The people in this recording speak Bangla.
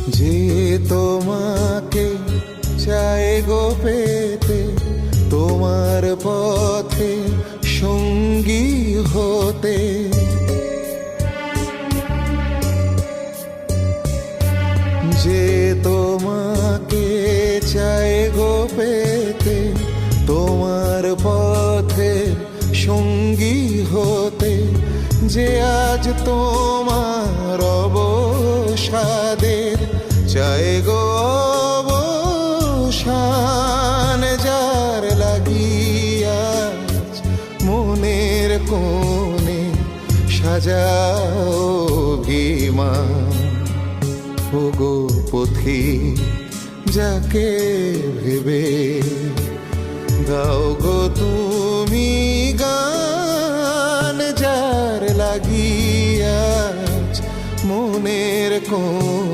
যে তোমাকে চায় গো পেতে, তোমার পথে সঙ্গী হতে। যে তোমাকে চায় গো পেতে, তোমার পথে সঙ্গী হতে। যে আজ তোমার অবসাদের চায় গো অবসান, যার লাগিয়া মনের কোণে সাজাও অভিমান। ওগো পথিক, যাকে ভেবে গাও গো তুমি গান, যার লাগিয়া মনের কোণ